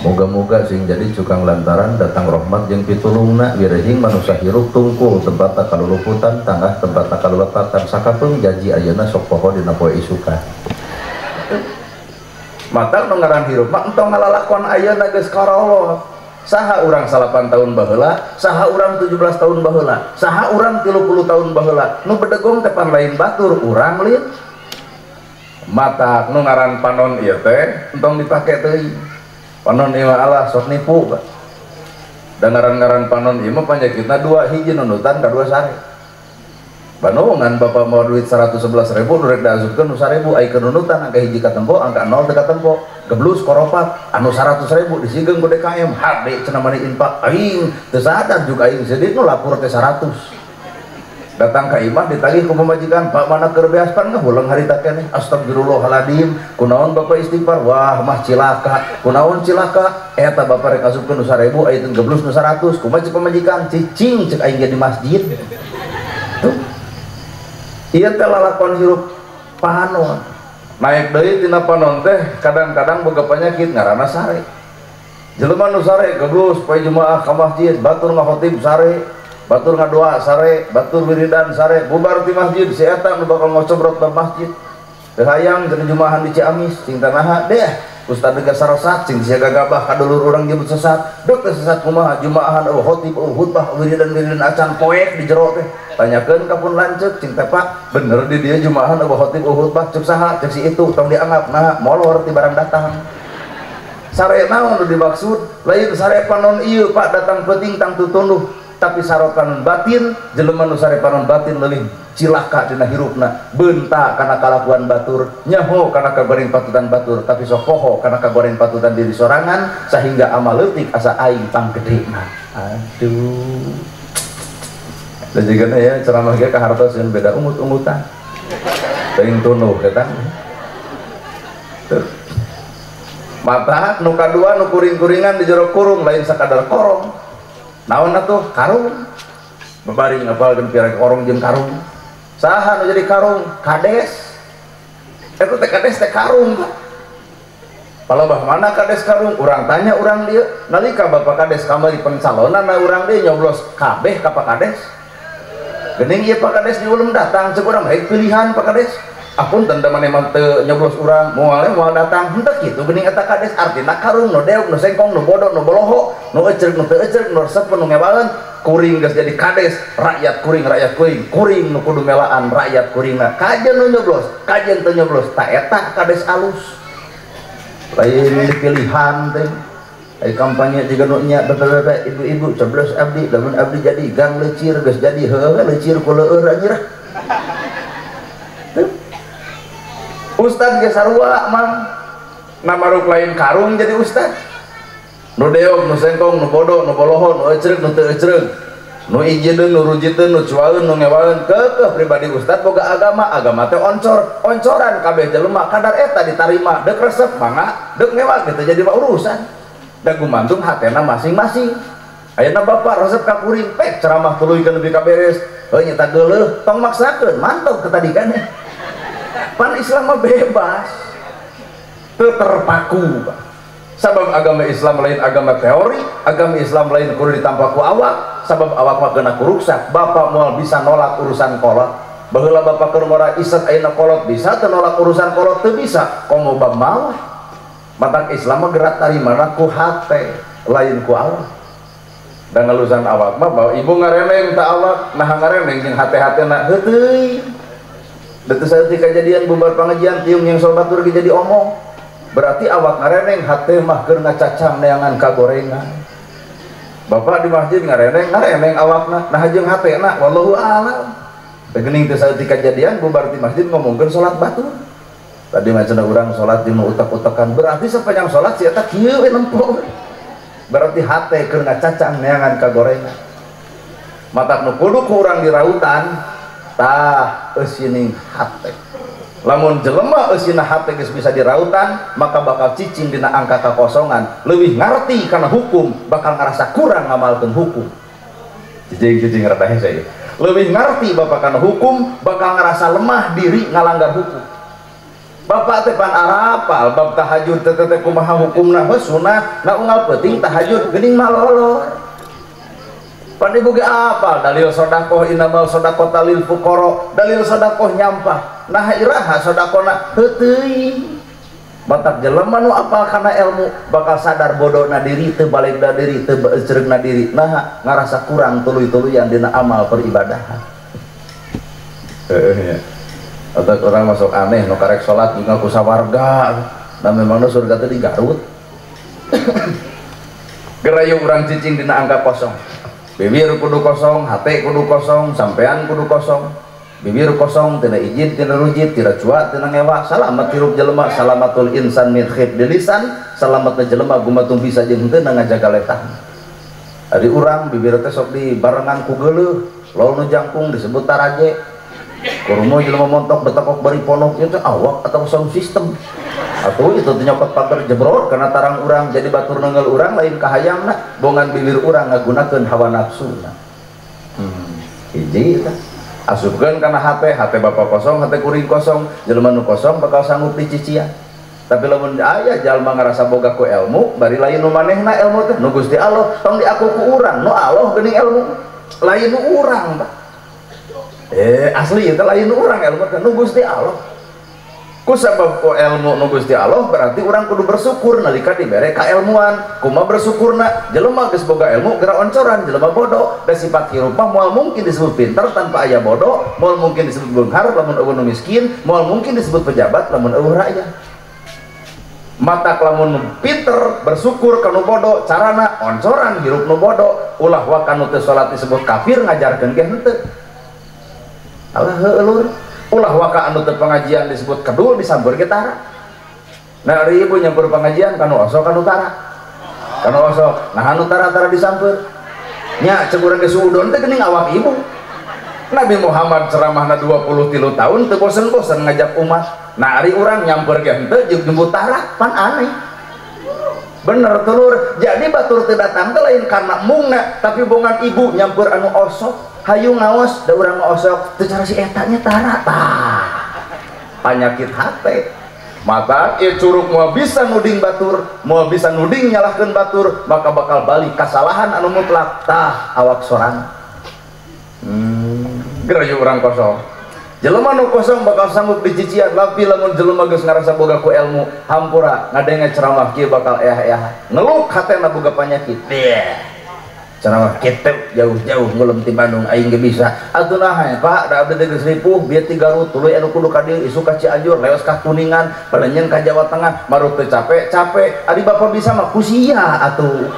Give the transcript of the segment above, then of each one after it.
Moga-moga sing jadi cukang lantaran datang rahmat jeung pitulungna wirehing manusia hirup tungkul tempatna kaluluputan tangah tempatna kalulepatan sakapeung janji ayeuna sok poho dina poe isukan mata nu ngaran hirup mah entong ngalalakon ayeuna geus karolo saha urang 8 tahun baheula saha urang 17 tahun baheula saha urang 30 tahun baheula nu bedegong tepan lain batur urang lin mata nu ngaran panon ieu teh entong dipake teuing panon ieu Allah sok nipu dan ngaran-ngaran panon ieu mah panyakitna dua hiji nunutan kadua sare banongan bapak mau duit 111.000 nurek diasupkeun nu 1.000 aya kenunutan angka hiji katempo angka 0 teu katempo geblus koropat anu 100.000 disigeng ku DKM hade cenah mani infak aing teu sadar juga aing sedih nu lapor teh 100 datang ke imah ditagih ku pemajikan Pak mana keur beaspan ngahulang harita keneh astagfirullahaladzim kunaon bapak istighfar wah mah cilaka kunaon cilaka eta bapak rek asupkeun nu 1.000 aya teu geblus nu 100 kumaha pemajikan cicing cek aing di masjid tuh ieu teh lalakon hirup panon naik deui tina panon teh kadang-kadang boga panyakit ngaranna sare jelema nu sare geblus poe jumaah ka masjid batur ngahotib sare batur ngadoa sare batur wiridan sare bubar di masjid si eta nu bakal ngocobrot bab masjid teu hayang jeung jumaahan di Ciamis cing tanaha deh ustad geus sarosat cing sia gagabah kadulur urang jebut sesat dek teh sesat kumaha jumaahan khotib khutbah wiridan acan poek di jero teh tanyakeun ka pun lanceuk cing teh Pak bener di dieu jumaahan khotib khutbah cuk saha cuk si itu tong dianggap nah molor ti barang datang sare naon nu dimaksud lain sare panon ieu Pak datang penting tang tutunduh tapi sarotan batin jelema nu sare panon batin leuwih cilaka dina hirupna beunta kana kalakuan batur nyaho kana kagoreng patutan batur tapi sok poho kana kagoreng patutan diri sorangan sehingga amal leutik asa aing panggedena aduh dan juga ya ceramah ge ka hartoseun beda ungut-ungutan teuing tunuh eta mata nu kadua nu kuring-kuringan di jero kurung lain sakadar korong naon atuh karung babari ngapalkeun pirang korong jeung karung saha nu jadi karung kades eta teh kades teh karung palebah mana kades karung urang tanya urang dieu nalika bapak kades kamari pencalonan urang dieu nyoblos kabeh ka Pak Kades geuning ieu Pak Kades diulem datang ceuk urang baik pilihan Pak Kades apun tanda mana emang teu nyoblos urang moal datang henteu kitu geuning eta kades artina karung nu deuk nu sengkong nu bodoh nu boloho nu eceuk nu teu eceuk nu resep nu ngewaeun kuring geus jadi kades rakyat kuring kuring nu kudu melaan rakyat kuringna kajen nu nyoblos kajen teu nyoblos ta eta kades alus lain pilihan teh ai kampanye jiga nu nya bebe ibu-ibu coblos abdi lamun abdi jadi gang lecir geus jadi heueuh lecir ku leueur anjir ustad ge sarua mang namaruk lain karung jadi ustad nu deog nu sengkong nu bodoh nu boloho nu ecereuk nu teu ecereuk nu ijideun nu rujiteun nu cuaeun nu ngewaeun keukeuh pribadi ustad boga agama teh oncoran kabeh jelema kadar eta ditarima deuk resep mangga deuk ngewa kitu jadi urusan da gumantung hatena masing-masing ayeuna bapak resep ka kuring pek ceramah tuluy lebih kaberes heuh nya tah geuleuh tong maksakeun mantap ketadikannya pan Islam mah bebas terpaku sabab agama Islam lain agama teori agama Islam lain kudu ditampa ku awak sabab awak mah kena kuruksak bapak moal bisa nolak urusan kolot baheula bapak keur ngora isat ayeuna kolot bisa teu nolak urusan kolot teu bisa komo bab mawah matak Islam mah gerak tarimana ku hate lain ku awak dan ngalusan awak mah bawa ibu ngareneng ta awak nah ngareneng jeung hate-hatena heuh betul saat kejadian bubar pengajian tiung yang soal batur jadi omong berarti awak ngareneng hati mah keur ngacacang neangan kagorengan bapak di masjid ngareneng awakna nah jeung hatena wallahu a'lam geuning teh saat kejadian bubar di masjid ngomongkeun salat batur tadi macana urang salat di nu utak-utakan berarti sapanjang salat si eta kieu we nempo berarti hate keur ngacacang neangan kagorengan matak nu kudu ku urang di rautan tah eusining hate lamun jelema eusina hate geus bisa dirautan maka bakal cicing dina angka kakosongan leuwih ngarti kana hukum bakal ngarasa kurang ngamalkeun hukum cicing rada hese leuwih ngarti bapak kana hukum bakal ngarasa lemah diri ngalanggar hukum Bapak teh pan arapal bab tahajud teh kumaha hukumna sunah na unggal penting tahajud geuning malolor. Pan ibu ge apal dalil sedekah innamal shadaqatu lil fuqara, dalil sedekah nyampah. Nah iraha sedekahna heueuy. Batak jelema nu apal kana ilmu bakal sadar bodona diri teu balik da diri teu ceureughna diri. Nah ngarasa kurang tuluy-tuluyan dina amal peribadahan. Ya. Atau orang masuk aneh nu karek salat juga ku sawarga dan memangna surga teh di Garut. Gerayu urang cicing dina angka kosong, bibir kudu kosong, hate kudu kosong, sampean kudu kosong, bibir kosong tina ijid tina rujit tina cuak tina ngewa. Salamat hirup jelema, salamatul insan min khib lisan, salamatna jelema gumatung bisa jeung henteu ngajaga letah. Ari urang bibir teh sok di barengan ku geuleuh, lol nu jangkung disebut taraje. Kurumo jelema montok betakok bari ponok itu awak atau sound system atau itu nyokot pagar jebror karena tarang urang jadi batur nenggel urang lain kahayangna bongan bibir urang ngagunakeun hawa nafsuna. Hiji eta asupkeun kana hate bapak kosong hate kuring kosong jelema nu kosong bakal sanggup dicician. Tapi lamun aya jalma ngarasa boga ku ilmu bari lain nu manehna ilmu teh nu Gusti Allah tong diaku ku urang nu Allah geuning ilmu lain nu urang Pak. Asli itu lain orang ilmu nu Gusti Allah. Ku sabab ku ilmu nu Gusti Allah berarti orang kudu bersyukur nalika dibere kailmuan. Kumaha bersyukurna jelema geus boga ilmu geura oncoran jelema bodoh da sifat hirup mah moal mungkin disebut pinter tanpa aya bodoh, moal mungkin disebut beunghar lamun eueuh nu miskin, moal mungkin disebut pejabat lamun eueuh rakyat. Mata lamun pinter bersyukur kanu bodoh carana oncoran hirup nu bodoh ulah wa kanu teu salat disebut kafir ngajarkeun ge henteu. Allah heulur ulah waka anu teu pengajian disebut kedul disamper ge tara. Nah ari ibu nyampur pengajian kanu osok kanu tara. Kanu osok nah anu tara-tara disamper. Nya ceuk urang ge suudon teh geuning awak ibu. Nabi Muhammad ceramahna 23 tahun teu bosen-bosen ngajak umat. Nah ari urang nyamper ge henteu jeung jemput tara pan aneh. Bener telur. Jadi batur teu datang teh lain karena mungna tapi bongan ibu nyamper anu osok. Hayu ngaos da urang osok teu cara si eta nya tara tah panyakit hate mata ieu curug moal bisa nuding batur moal bisa nuding nyalahkeun batur maka bakal balik kasalahan anu mutlak tah awak sorang. Gerayu urang kosong jelema nu kosong bakal sanggup dicician tapi lamun jelema geus ngarasa boga ku ilmu hampura ngadenge ceramah kieu bakal eah-eah ngeluk hatena boga panyakit. Ceramah kita jauh-jauh ngulem ti Bandung aing ge bisa atuh naha Pak da abdi geus ripuh bieu ti Garut tuluy anu kudu ka dieu isu ka Cianjur leos ka Kuningan palenyeun ka Jawa Tengah marut teu capek ari bapak bisa mah kusia atuh.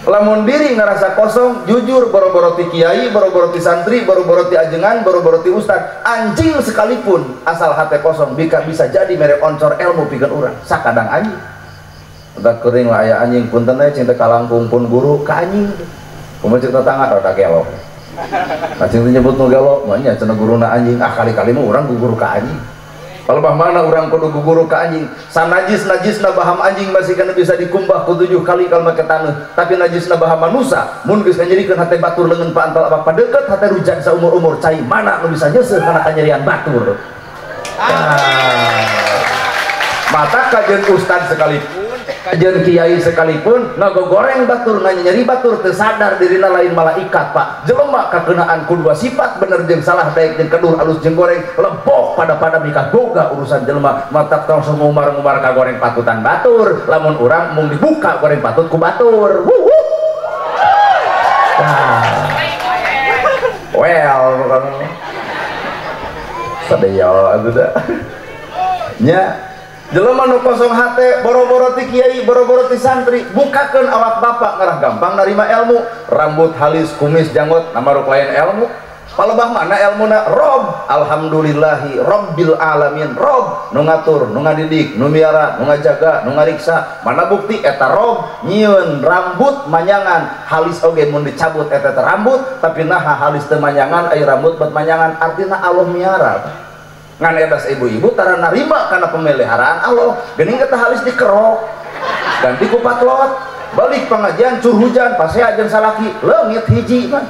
Lamun diri ngerasa kosong jujur boro-boro ti kiai boro-boro ti santri boro-boro ti ajengan boro-boro ti ustad anjing sekalipun asal hate kosong bisa jadi mere oncor ilmu pikeun urang sakadang anjing. Udah kering lah ya anjing punten teh cinta kalangkung pun guru ka anjing. Kumaha ceuk tetangga rada gelok. Anjing teh nyebut nu gelok, mah nya cenah guruna anjing. Ah kali-kali mah urang guguru ka anjing. Palebah mana urang kudu guguru ka anjing. Sanajis-najisna baham anjing masih kana bisa dikumbah ku 7 kali kalma ke taneuh. Tapi najisna baham manusia mun geus kanyerikeun hate batur leungeun paantal apa padeukeut hate rujak saumur-umur cai mana nu bisa nyeuseut kana kanyerian batur. Mata kajeun ustad sekalipun kajian kiai sekalipun ngagogoreng batur nyeri batur teu sadar dirina lain malaikat Pak jelema kakeunaan ku dua sifat bener jeung salah daek jeung kedur alus jeung goreng leboh pada mikah boga urusan jelema mata langsung ngumbar-ngumbar ka goreng patutan batur lamun urang mung dibuka goreng patut ku batur well sadaya atuh nya jelema nu kosong hate boro-boro ti kiai boro-boro ti santri bukakeun awak bapak ngarah gampang narima ilmu rambut halis kumis janggot namaruk lain ilmu palebah mana ilmuna Rob alhamdulillahi rabbil alamin Rob nu ngatur nu ngadidik nu miara nu ngajaga nu ngariksa mana bukti eta Rob nyieun rambut manyangan halis oge mun dicabut eta rambut tapi naha halis teu manyangan aya rambut bet manyangan artina Allah miara ngan edas ibu-ibu tara narima karena pemeliharaan Allah geuning eta halis dikerok ganti ku patlot balik pengajian cur hujan pase ajeun salaki leungit hiji mah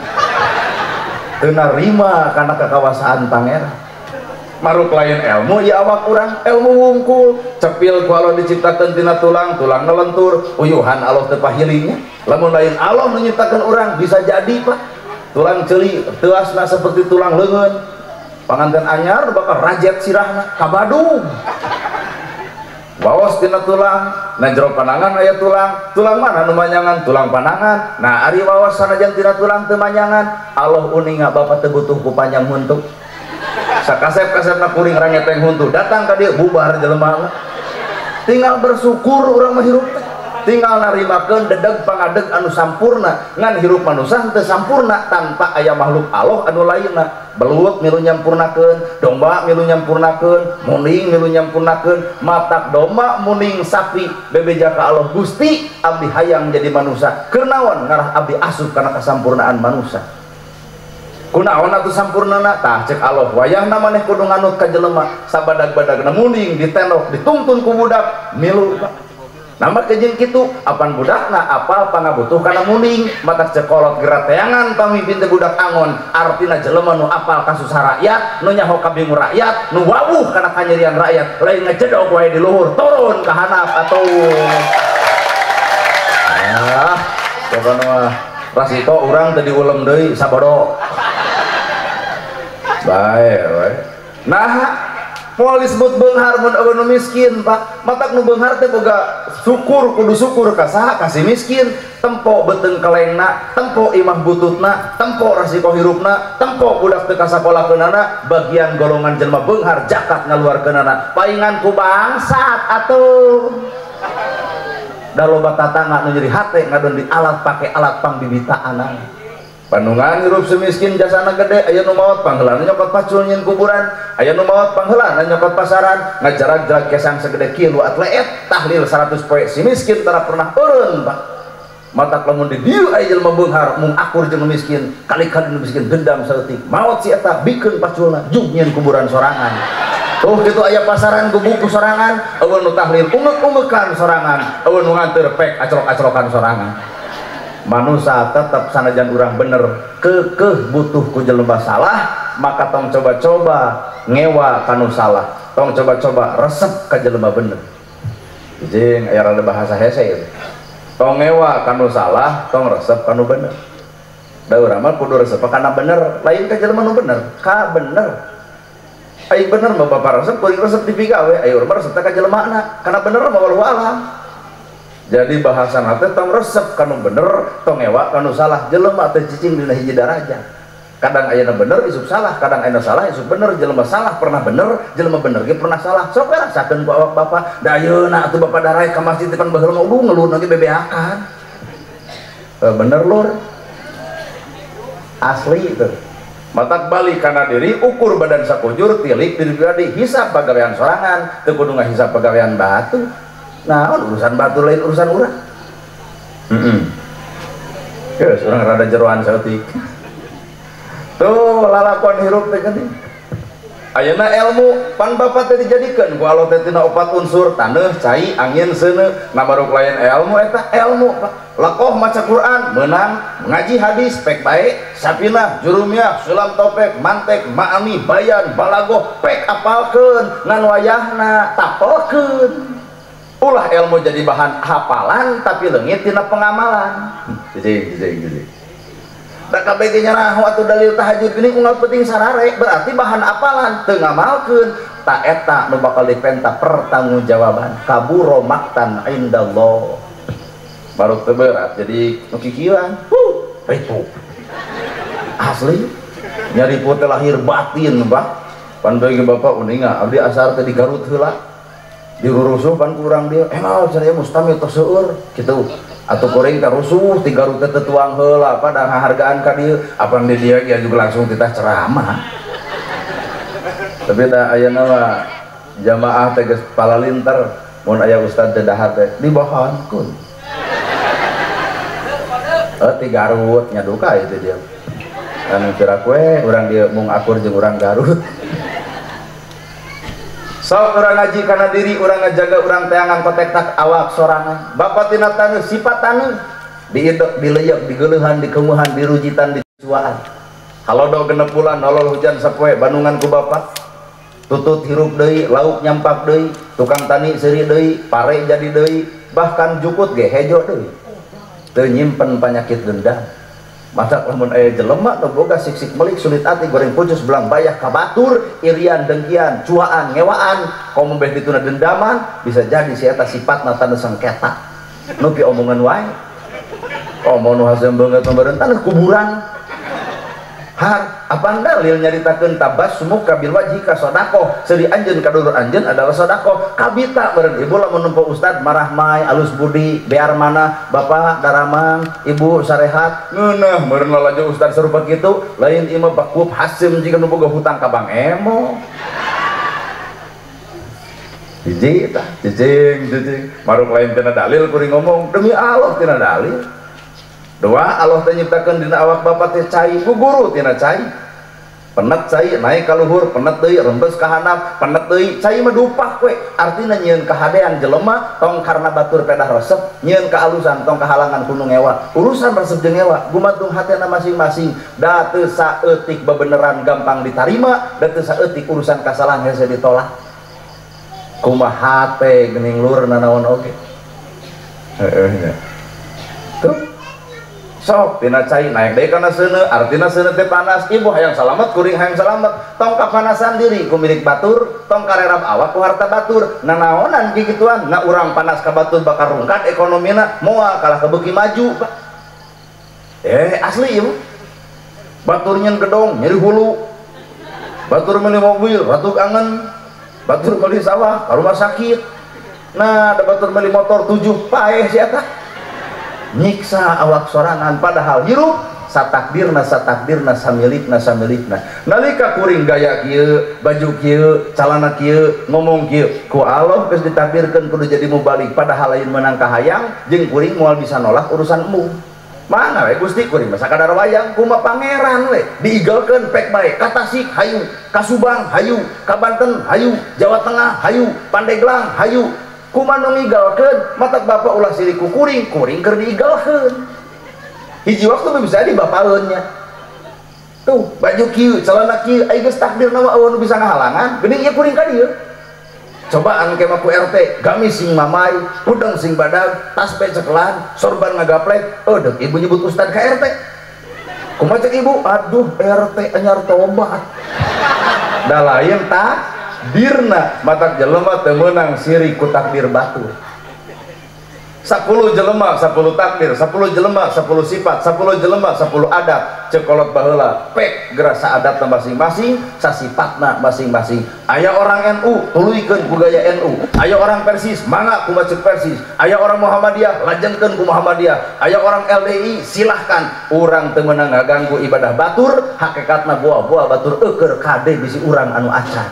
teu narima karena kekawasaan pangeran maruk lain ilmu ya awak kurang ilmu wungkul cepil kalau diciptakan tina tulang tulang ngelentur uyuhan Allah tepahilinya lamun lain Allah menciptakan orang bisa jadi pak tulang celi teasna seperti tulang leungeun panganten anyar bakal rajet sirahna kabadung bawas tina tulang na jero panangan aya tulang mana nu manyangan tulang panangan nah ari bawas sanajan tina tulang teu manyangan Allah uninga bapak teu butuh ku panjang huntu sakasep-kasepna kuring rangeteng huntu datang ka dieu bubar jelema tinggal bersyukur urang mah hirup tinggal narimakeun dedeg pangadeg anu sampurna ngan hirup manusia teu sampurna tanpa aya makhluk Allah anu lainna beluet milu nyampurnakeun domba milu nyampurnakeun muning milu nyampurnakeun matak domba muning sapi bebeja ka Allah Gusti abdi hayang jadi manusia keur naon ngarah abdi asup kana kasampurnaan manusia kunaon atuh sampurnana tah cek Allah wayahna maneh kudu nganut ka jelema sabadag-badagna muning ditenok dituntun ku budak milu nama kejeng kitu apan budakna apal pangabutuh kana muning mata cekolot gerateangan pamimpin teh budak angon artina jelema nu apal kasus rakyat nu nyaho ka bingung rakyat nu wawuh kana kanyerian rakyat lain ngecedok wae di luhur turun ka handap atuh pokona mah rasito urang teh diulem deui sabodok bae nah moal disebut beunghar mun eueun nu miskin pak matak nu beunghar teh boga syukur kudu syukur ka saha ka si miskin tempo beuteung kelengna tempo imah bututna tempo rasiko hirupna tempo budak teu kasakolahkeunana bagian golongan jelema beunghar jakat ngaluarkeunana paingan ku bangsat atuh da loba tatangga nu nyeri hate ngadon di alat pake alat pangbibitaan Pandungan hirup semiskin jasana gede aya nu maot pangheulana nyokot pacul nyeun kuburan aya nu maot pangheulana nyokot pasaran ngajarag-jarag kesang segede kieu atleet tahlil 100 poe si miskin tara pernah eureun pak matak lamun di dieu aya jelema beunghar mung akur jeung miskin kali-kali nu miskin dendam saeutik maot si eta bikeun paculna jug nyeun kuburan sorangan tuh kitu aya pasaran ku buku sorangan eueun nu tahlil ungek-ungekan sorangan eueun nu nganteur pek acrok-acrokan sorangan manusia tetap sanajan urang bener kekeh butuh ku jelema salah maka tong coba-coba ngewa kanu salah tong coba-coba resep ka jelema bener jeung aya rada bahasa hese tong ngewa kanu salah tong resep kanu bener da urang mah kudu resep kana bener lain ka jelema nu bener ka bener ai bener mah bapak resep kuring resep di pigawe aya urang resep ka jelemana kana bener mah wallahu alam. Jadi bahasa nate tong resep kanu bener tong ewa kanu salah jelema teh cicing dina hiji daraja kadang ayeuna bener isuk salah kadang ayeuna salah isuk bener jelema salah pernah bener jelema bener ge pernah salah sok rasakeun ku awak bapak da ayeuna atuh bapak darai ka masjid depan baheula mah ngeluh ge bebeakan bener lur asli itu matak balik kana diri ukur badan sakujur tilik diri pribadi hisab pagawean sorangan teu kudu ngahisab pagawean batu. Nah, urusan batu lain urusan urang. Geus urang rada jeroan saeutik. Tuh lalakon hirup teh geuning. Ayeuna ilmu pan bapak teh dijadikeun ku Allah teh tina 4 unsur taneuh, cai, angin, seuneu. Nabaruk lain ilmu eta ilmu Pak. Lakoh maca Quran menang, ngaji hadis pek bae, sapinah, jurumiyah, sulam topek, mantek, ma'ani, bayan, balagoh pek apalkeun ngan wayahna tapelkeun. Ulah ilmu jadi bahan hafalan tapi leungit tina pengamalan. Jadi. Da kabeh ge nyarah waktu dalil tahajud geuning unggal penting sarare berarti bahan hafalan teu ngamalkeun ta eta nu bakal dipenta pertanggungjawaban kaburo maktan indallah. Baru teu berat jadi nu kikieuan. Ripu. Asli nyaripu teh lahir batin Pak. Pan bagi bapak uninga abdi asar teh di Garut heula. Dirurusuh kan kurang dia emang saya mustamil terseur gitu atau goreng karusuh 3 rute tetuang heula pada hargaan ka dieu apa di dia juga langsung kita ceramah tapi da ayeuna mah jamaah teh geus palalinter mun aya ustad teh dahar teh dibahankeun ti Garut nya duka itu dia kan kira kue urang dia mung akur jeung urang Garut. Sok urang ngaji kana diri urang ngajaga urang teangan kotek tak awak sorangan bapak tina taneuh sifat taneuh diidek dileuyeuk digeuleuhan dikeueuhan dirujitan dicuaan halodo genep bulan nolol hujan sapoe bandungan ku bapak tutut hirup deui, lauk nyampak deui, tukang tani seuri deui, pare jadi deui, bahkan jukut ge hejo deui. Teu nyimpen penyakit dendam. Mata lamun aya jelema nu boga siksik melik sulit ati goreng pucus belang bayah ka batur, irian dengkian, cuaan, ngewaan, komo beh dituna dendaman, bisa jadi si eta sifatna tanu sengketa. Nu pi omongan wae. Omong nu haseum beungeut pemberentan kuburan. Har, apa dalil nyaritakeun tabassum kabil wajhi ka sedekah, seuri anjeun kadulur anjeun adalah sedekah. Kabita beureun ibu lamun nempo ustad marah mai alus budi, bear mana bapak daramang, ibu sarehat, ngeunah meureun lalajo ustad sarupa kitu, lain ieu mah bakup haseum jika nu boga hutang ka Bang Emo. Hiji tah, cicing, maruk lain tina dalil kuring ngomong, demi Allah tina dalil. Dua, Allah teh nyiptakeun dina awak bapa teh cai, guguru tina cai. Penet cai naik ka luhur, penet deui rembes ka handap, penet deui cai mah dupak we. Artina nyieun kahadean jelema tong karna batur pedah resep, nyieun kaalusan tong kahalangan kudu ngewa. Urusan resep jeung ngewa gumantung hatena masing-masing. Da teu saeutik bebeneran gampang ditarima, da teu saeutik urusan kasalahan hese ditolak. Kumaha teh geuning lur nanaon oge. Heeh nya. Tuh sok tina cai naik deui kana seuneu, artina seuneu teh panas, ibu hayang salamet kuring hayang salamet, tong kapanasan diri ku milik batur, tong karerab awak ku harta batur. Nanaonan kikituan, na urang panas ka batur bakal rungkat ekonomina, moal kalah kebeuki maju. Asli ieu batur nyen gedong nyeri hulu, batur meuli mobil ratuk angen, batur meuli sawah ka rumah sakit, nah ada batur meuli motor 7 paeh si eta nyiksa awak sorangan, padahal hirup satakdirna samilikna nalika kuring gaya kieu, baju kieu, calana kieu, ngomong kieu, ku Allah geus ditakdirkeun kudu jadi mubalik, padahal lain menang kahayang jeung kuring moal bisa nolak urusan emu. Mana we Gusti kuring mah sakadar wayang kumaha pangeran we diigelkeun pek bae ka Tasik hayu, ka Subang hayu, ka Banten hayu, Jawa Tengah hayu, Pandeglang hayu. Kumaha nu ngigalkeun matak bapak ulah siri ku kuring keur diigalkeun. Hiji waktu bisa di bapaeun nya. Tuh, baju kieu, celana kieu, ai geus takdirna mah eueuh nu bisa ngahalangan, geuning ieu kuring ka dieu. Cobaan ke ku RT, gamis sing mamai, udang sing badag, tas pecekelan, sorban ngagaplek, deuk ibu nyebut ustad ka RT. Kumaha cek ibu? Aduh, RT anyar tobat. Da lain tah dirna matak jelema teu meunang siri ku takdir batur. 10 jelema 10 takdir, 10 jelema 10 sifat, 10 jelema 10 adat. Cekolot baheula pek gerasa adatna masing-masing, sasifatna masing-masing. Aya orang NU tuluykeun ku gaya NU, aya orang Persis mangga ku macet Persis, aya orang Muhammadiyah lajengkeun ku Muhammadiyah, aya orang LDI silahkan. Urang teu meunang ngaganggu ibadah batur, hakikatna buah-buah batur eukeur kade bisi urang anu acan.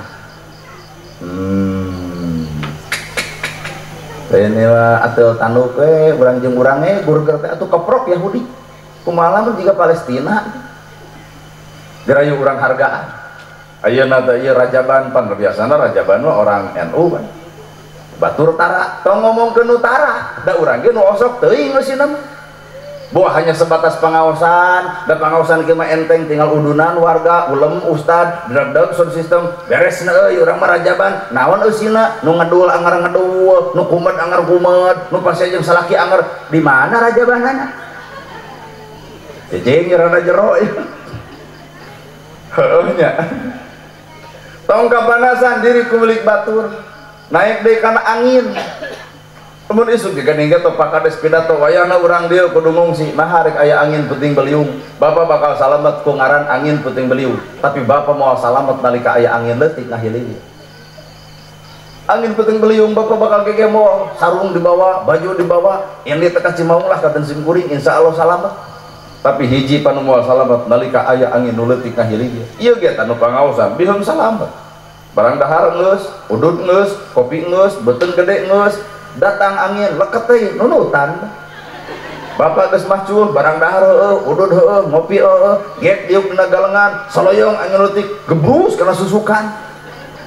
Ini mah atel tanduk we urang jeung urang burger teh atuh keprok Yahudi. Kumaha lamun jiga Palestina. Dirayu urang hargaan. Ayeuna teh ieu rajaban pan biasana rajaban mah orang NU kan. Batur tara, tong ngomongkeun nu tara, da urang ge nu osok teuing meusina mah. Buah hanya sebatas pengawasan, dan pengawasan kema enteng tinggal udunan warga, ulem, ustad, drag sound system, beres na urang marajaban, naon eusina, nu ngedul anggar ngedul, nu kumet anggar kumet, nu pasnya jeung salaki anggar, di mana rajabanana? Cicing rada jero ya. Heuh nya. Tong kapanasan diri ku milik batur, naik deui kana angin. Temun isuk juga nih gitu pak kades pidato wayana urang dia kudu ngungsi nah rek aya angin puting beliung bapak bakal salamet ku ngaran angin puting beliung tapi bapak mau salamet nalika aya angin leutik ngahiling angin puting beliung bapak bakal gege moal sarung dibawa baju dibawa yang dia teka cimaung lah kaden sim kuring insyaallah salamet tapi hiji panu moal salamet nalika aya angin nu leutik ngahiling ieu ge tanu pangaosan bihun salamet barang dahar geus udud geus kopi geus beuteung gede geus datang angin leket teh nunutan bapak geus mah cuh barang dahar heueuh udud heueuh ngopi heueuh gek diuk dina galengan saloyong angin leutik gebrus kana susukan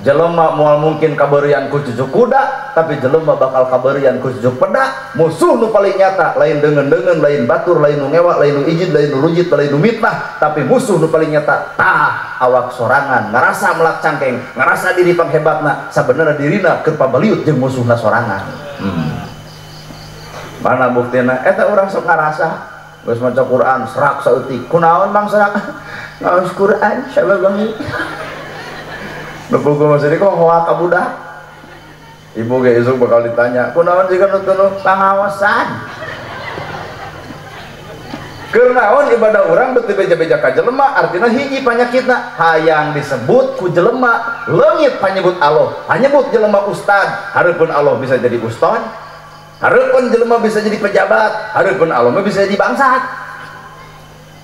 jelema moal mungkin kabeurean ku cucuk kuda tapi jelema bakal kabeurean ku cucuk peda. Musuh nu paling nyata lain deungeun-deungeun, lain batur, lain nu ngewa, lain nu ijid, lain nu rujit, lain nu mitnah, tapi musuh nu paling nyata tah awak sorangan, ngarasa melak cangkeng, ngarasa diri panghebatna, sabenerna dirina keur pabaliut jeung musuhna sorangan. Mana buktina? Eta urang sok ngarasa geus maca Quran serak saeutik. Kunaon Bang serak? Ngaos Quran sababangi. Nepuku masih kok hoa ka budak. Ibu ge isuk bakal ditanya, kunaon jika nu teu pangawasan? Keur naon ibadah urang beuti beja-beja ka jelema, artina hiji panyakitna hayang disebut ku jelema, leungit panyebut Allah, panyebut jelema ustad, hareupeun Allah bisa jadi ustad, hareupeun jelema bisa jadi pejabat, hareupeun Allah mah bisa jadi bangsat.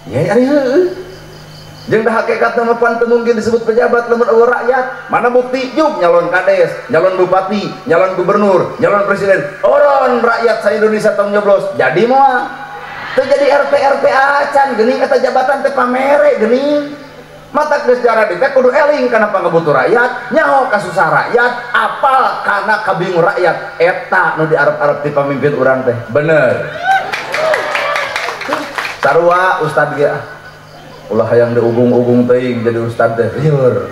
Ya ari heueuh. Jeung dah hakikatna mah pan teu mungkin disebut pejabat lamun eueuh rakyat. Mana bukti? Juk nyalon kades, nyalon bupati, nyalon gubernur, nyalon presiden. Oron rakyat sa Indonesia tong nyoblos jadi moal. Teu jadi RT acan geuning eta jabatan teh pamere geuning. Mata geus jara teh kudu eling kana pangabutuh rakyat, nyaho ka susah rakyat, apal kana kabingung rakyat. Eta nu diarep-arep ti pamimpin urang teh. Bener. Sarua ustad ge ulah hayang diugung-ugung teuing jadi ustad teh lieur.